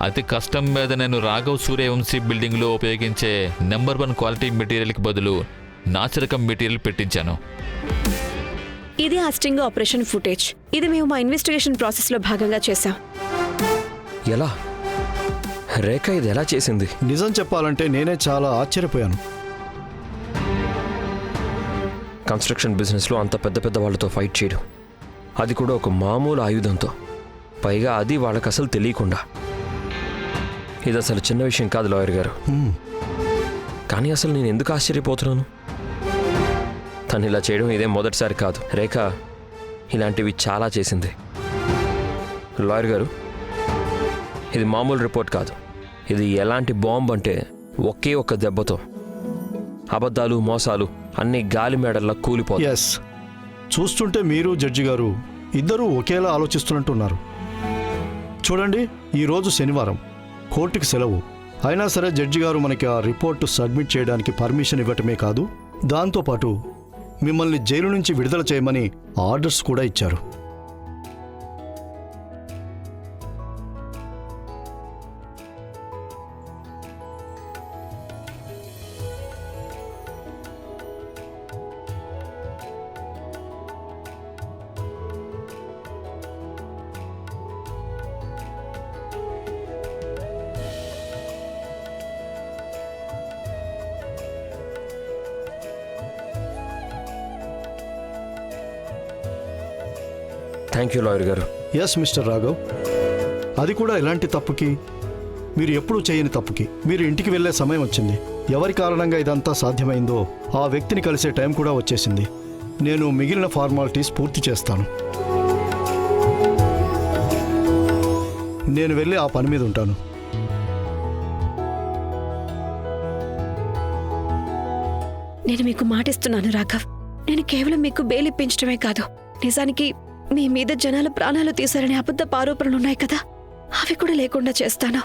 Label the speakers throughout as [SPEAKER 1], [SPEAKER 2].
[SPEAKER 1] అతి కష్టం మీద నేను రాఘవ్ సూర్యవంశీ బిల్డింగ్లో ఉపయోగించే నెంబర్ 1 క్వాలిటీ మెటీరియల్కి బదులు నాసిరకం మెటీరియల్ పెట్టించాను.
[SPEAKER 2] ఇది ఆ స్టింగ్ ఆపరేషన్ ఫుటేజ్. ఇది మేము మా ఇన్వెస్టిగేషన్ ప్రాసెస్లో భాగంగా చేశాం.
[SPEAKER 3] ఎలా రేఖ ఇది ఎలా చేసింది?
[SPEAKER 4] నిజం చెప్పాలంటే నేనే చాలా ఆశ్చర్యపోయాను.
[SPEAKER 3] కన్స్ట్రక్షన్ బిజినెస్లో అంత పెద్ద పెద్ద వాళ్ళతో ఫైట్ చేయడం, అది కూడా ఒక మామూలు ఆయుధంతో, పైగా అది వాళ్ళకి అసలు తెలియకుండా. ఇది అసలు చిన్న విషయం కాదు లాయర్ గారు. కానీ అసలు నేను ఎందుకు ఆశ్చర్యపోతున్నాను? తను ఇలా చేయడం ఇదే మొదటిసారి కాదు. రేఖ ఇలాంటివి చాలా చేసింది. లాయర్ గారు, ఇది మామూలు రిపోర్ట్ కాదు. ఇది ఎలాంటి బాంబు అంటే ఒకే ఒక్క దెబ్బతో అబద్ధాలు మోసాలు అన్ని గాలి మేడల్లా కూలిపోతాయి.
[SPEAKER 4] ఎస్, చూస్తుంటే మీరు జడ్జి గారు ఇద్దరూ ఒకేలా ఆలోచిస్తున్నట్టున్నారు. చూడండి, ఈరోజు శనివారం, కోర్టుకి సెలవు. అయినా సరే జడ్జి గారు మనకి ఆ రిపోర్టు సబ్మిట్ చేయడానికి పర్మిషన్ ఇవ్వటమే కాదు, దాంతోపాటు మిమ్మల్ని జైలు నుంచి విడుదల చేయమని ఆర్డర్స్ కూడా ఇచ్చారు.
[SPEAKER 3] థ్యాంక్ యూ లాయర్ గారు.
[SPEAKER 4] ఎస్ మిస్టర్ రాఘవ్, అది కూడా ఎలాంటి తప్పుకి, మీరు ఎప్పుడూ చేయని తప్పుకి మీరు ఇంటికి వెళ్ళే సమయం వచ్చింది. ఎవరి కారణంగా ఇదంతా సాధ్యమైందో ఆ వ్యక్తిని కలిసే టైం కూడా వచ్చేసింది. నేను మిగిలిన ఫార్మాలిటీస్ పూర్తి చేస్తాను. నేను వెళ్ళి ఆ పని మీద ఉంటాను.
[SPEAKER 2] నేను మీకు మాటిస్తున్నాను రాఘవ్, నేను కేవలం మీకు బెయిల్ ఇప్పించడమే కాదు, నిజానికి మీ మీద జనాల ప్రాణాలు తీశారనే అబద్ధపు ఆరోపణలున్నాయి కదా, అవి కూడా లేకుండా చేస్తాను.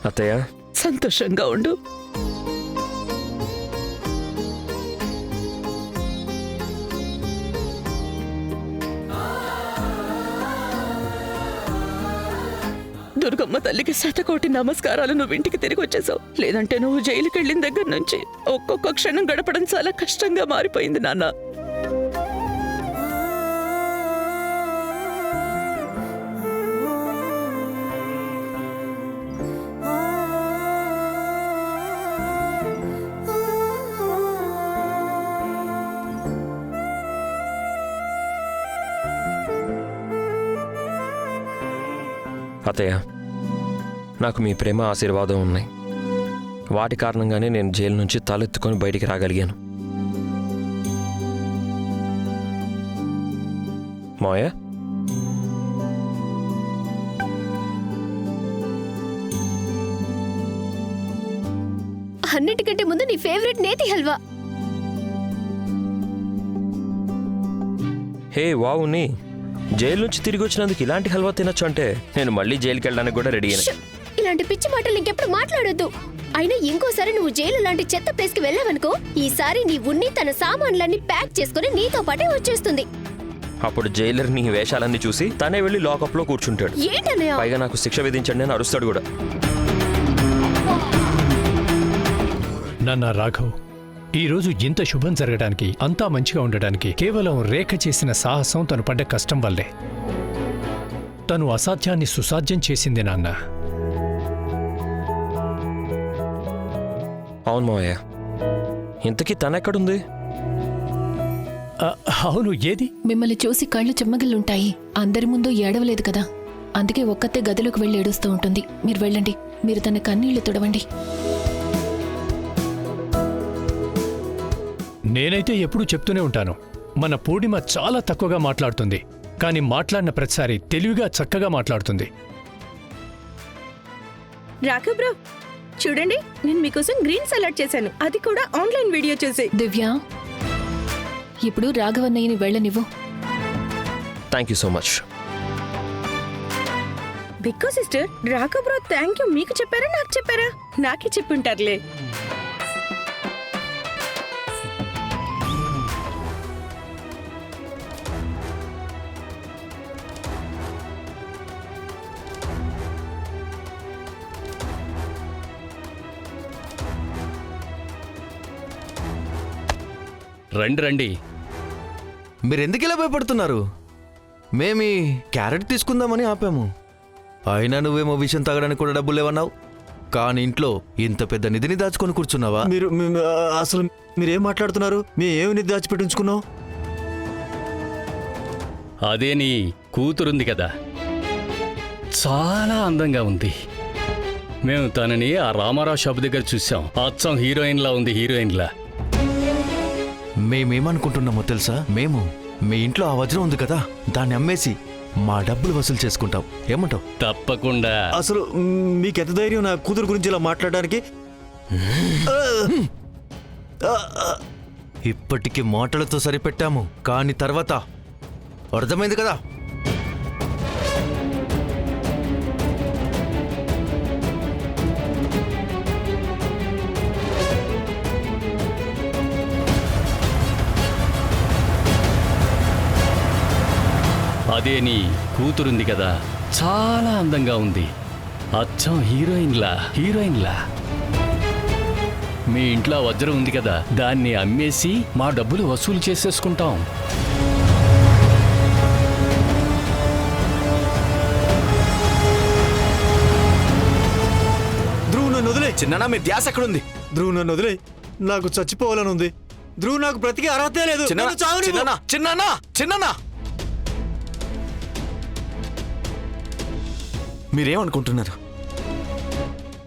[SPEAKER 3] అత్తయ్య,
[SPEAKER 2] సంతోషంగా ఉండు. దుర్గమ్మ తల్లికి శతకోటి నమస్కారాలు. నువ్వు ఇంటికి తిరిగి వచ్చేసావు. లేదంటే నువ్వు జైలుకి వెళ్ళిన దగ్గర నుంచి ఒక్కొక్క క్షణం గడపడం చాలా కష్టంగా మారిపోయింది నాన్న.
[SPEAKER 3] అత్తయ్య, నాకు మీ ప్రేమ ఆశీర్వాదం ఉన్నాయి. వాటి కారణంగానే నేను జైలు నుంచి తలెత్తుకొని బయటికి రాగలిగాను. మావయ్య,
[SPEAKER 5] అన్నిటికంటే ముందు నీ ఫేవరెట్ నేతి హల్వా.
[SPEAKER 3] హే వావుని, జైలు నుంచి తిరిగి వచ్చినందుకు ఇలాంటి హల్వా తినొచ్చు అంటే నేను మళ్ళీ జైలుకి వెళ్ళడానికి కూడా రెడీ అయినా.
[SPEAKER 5] ఇలాంటి పిచ్చి మాటలు ఇంకెప్పుడు మాట్లాడొద్దు. అయినా ఇంకోసారి నువ్వు జైలు లాంటి చెత్త ప్లేస్ కి వెళ్ళావనుకో, ఈసారి నీ ఉన్ని తన సామాన్లన్నీ ప్యాక్ చేసుకుని నీతో పాటే వచ్చేస్తుంది.
[SPEAKER 3] అప్పుడు జైలర్ నీ వేషాలన్నీ చూసి తనే వెళ్ళి లాకప్ లో కూర్చుంటాడు.
[SPEAKER 5] ఏంటన్నయ్య?
[SPEAKER 3] పైగా నాకు శిక్ష విధించండి అని అరుస్తాడు కూడా.
[SPEAKER 6] నాన్న రాఘవ్, ఈరోజు ఇంత శుభం జరగడానికి, అంతా మంచిగా ఉండడానికి కేవలం రేఖ చేసిన సాహసం, తను పడ్డ కష్టం వల్లే. తను అసాధ్యాన్ని సుసాధ్యం చేసింది నాన్న.
[SPEAKER 3] అవును మావయ్య, ఇంతకీ తనెక్కడుంది?
[SPEAKER 6] అవును, ఏది?
[SPEAKER 7] మిమ్మల్ని చూసి కళ్ళు చెమ్మగిల్లుంటాయి. అందరి ముందు ఏడవలేదు కదా, అందుకే ఒక్కతే గదిలోకి వెళ్ళి ఏడుస్తూ ఉంటుంది. మీరు వెళ్ళండి, మీరు తన కన్నీళ్లు తుడవండి.
[SPEAKER 6] నేనైతే ఎప్పుడూ చెప్తూనే ఉంటాను, మన పూర్ణిమ చాలా తక్కువగా మాట్లాడుతుంది, కానీ మాట్లాడిన ప్రతిసారి తెలివిగా చక్కగా మాట్లాడుతుంది.
[SPEAKER 8] రాఘవ్ బ్రో చూడండి, నేను మీకోసం గ్రీన్ సలాడ్ చేశాను, అది కూడా ఆన్లైన్ వీడియో చూసి.
[SPEAKER 7] దివ్య, ఇప్పుడు రాఘవన్నయ్యని వెళ్ళనివ్వు.
[SPEAKER 3] Thank you so much.
[SPEAKER 8] బిక్కో sister, Raghav bro thank you మీకు చెప్పారా నాకు చెప్పారా? నాకే చెప్పుంటారులే.
[SPEAKER 9] రండి రండి.
[SPEAKER 10] మీరెందుకు ఇలా భయపడుతున్నారు? మేమీ క్యారెట్ తీసుకుందామని ఆపాము. అయినా నువ్వేమో విషయం తాగడానికి కూడా డబ్బులు లేవన్నావు. కానీ ఇంట్లో ఇంత పెద్ద నిధిని దాచుకొని కూర్చున్నావా?
[SPEAKER 11] అసలు మీరేం మాట్లాడుతున్నారు? మేమేమి నిధి దాచిపెట్టించుకున్నాం?
[SPEAKER 9] అదే నీ కూతురుంది కదా, చాలా అందంగా ఉంది. మేము తనని ఆ రామారావు షాప్ దగ్గర చూసాం. అచ్చం హీరోయిన్లా ఉంది, హీరోయిన్లా.
[SPEAKER 10] మేమేమనుకుంటున్నామో తెలుసా? మేము మీ ఇంట్లో ఆ వజ్రం ఉంది కదా, దాన్ని అమ్మేసి మా డబ్బులు వసూలు చేసుకుంటాం. ఏమంటావు?
[SPEAKER 9] తప్పకుండా.
[SPEAKER 11] అసలు మీకెంత ధైర్యం నా కూతురు గురించి ఇలా మాట్లాడడానికి?
[SPEAKER 10] ఇప్పటికి మాటలతో సరిపెట్టాము, కానీ తర్వాత అర్థమైంది కదా.
[SPEAKER 9] అదే నీ కూతురుంది కదా, చాలా అందంగా ఉంది. అచ్చం హీరోయిన్లా, హీరోయిన్లా. మీ ఇంట్లో వజ్రం ఉంది కదా, దాన్ని అమ్మేసి మా డబ్బులు వసూలు చేసేసుకుంటాం.
[SPEAKER 11] ధ్రువ్ నన్ను వదిలే.
[SPEAKER 10] చిన్న మీ ధ్యాస ఎక్కడుంది?
[SPEAKER 11] ధ్రువ్ నన్ను వదిలే. నాకు చచ్చిపోవాలని ఉంది. ధ్రువ్, నాకు బ్రతికే అర్హతే లేదు. నన్ను చావనివ్వు.
[SPEAKER 10] చిన్న మీరేమనుకుంటున్నారు?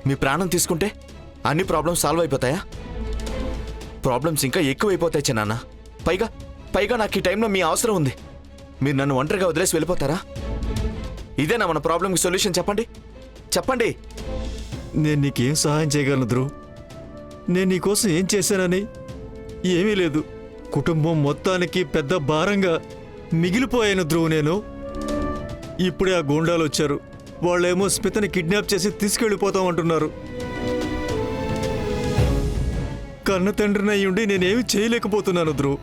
[SPEAKER 10] మీ ప్రాణం తీసుకుంటే అన్ని ప్రాబ్లమ్స్ సాల్వ్ అయిపోతాయా? ప్రాబ్లమ్స్ ఇంకా ఎక్కువైపోతాయి చిన్నాన్న. పైగా నాకు ఈ టైంలో మీ అవసరం ఉంది. మీరు నన్ను ఒంటరిగా వదిలేసి వెళ్ళిపోతారా? ఇదేనా మన ప్రాబ్లంకి సొల్యూషన్? చెప్పండి.
[SPEAKER 11] నేను నీకేం సహాయం చేయగలను ధ్రువ్? నేను నీకోసం ఏం చేశానని? ఏమీ లేదు. కుటుంబం మొత్తానికి పెద్ద భారంగా మిగిలిపోయాను ధ్రువ్ నేను. ఇప్పుడే ఆ గూండాలు వచ్చారు. వాళ్ళేమో స్మితని కిడ్నాప్ చేసి తీసుకెళ్ళిపోతామంటున్నారు. కన్న తండ్రిని అయ్యుండి నేనేమి చేయలేకపోతున్నాను ధ్రువ్.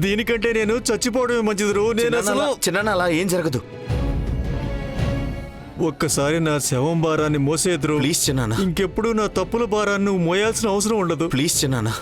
[SPEAKER 11] దీనికంటే నేను చచ్చిపోవడమే మంచిది ధ్రువ్. నేను అసలు
[SPEAKER 10] చిన్న అలా ఏం జరగదు.
[SPEAKER 11] ఒక్కసారి నా శవం భారాన్ని మోసే ధ్రువ్.
[SPEAKER 10] ప్లీజ్ చిన్నాన్న.
[SPEAKER 11] ఇంకెప్పుడు నా తప్పుల భారాన్ని నువ్వు మోయాల్సిన అవసరం ఉండదు.
[SPEAKER 10] ప్లీజ్ చిన్నాన్న.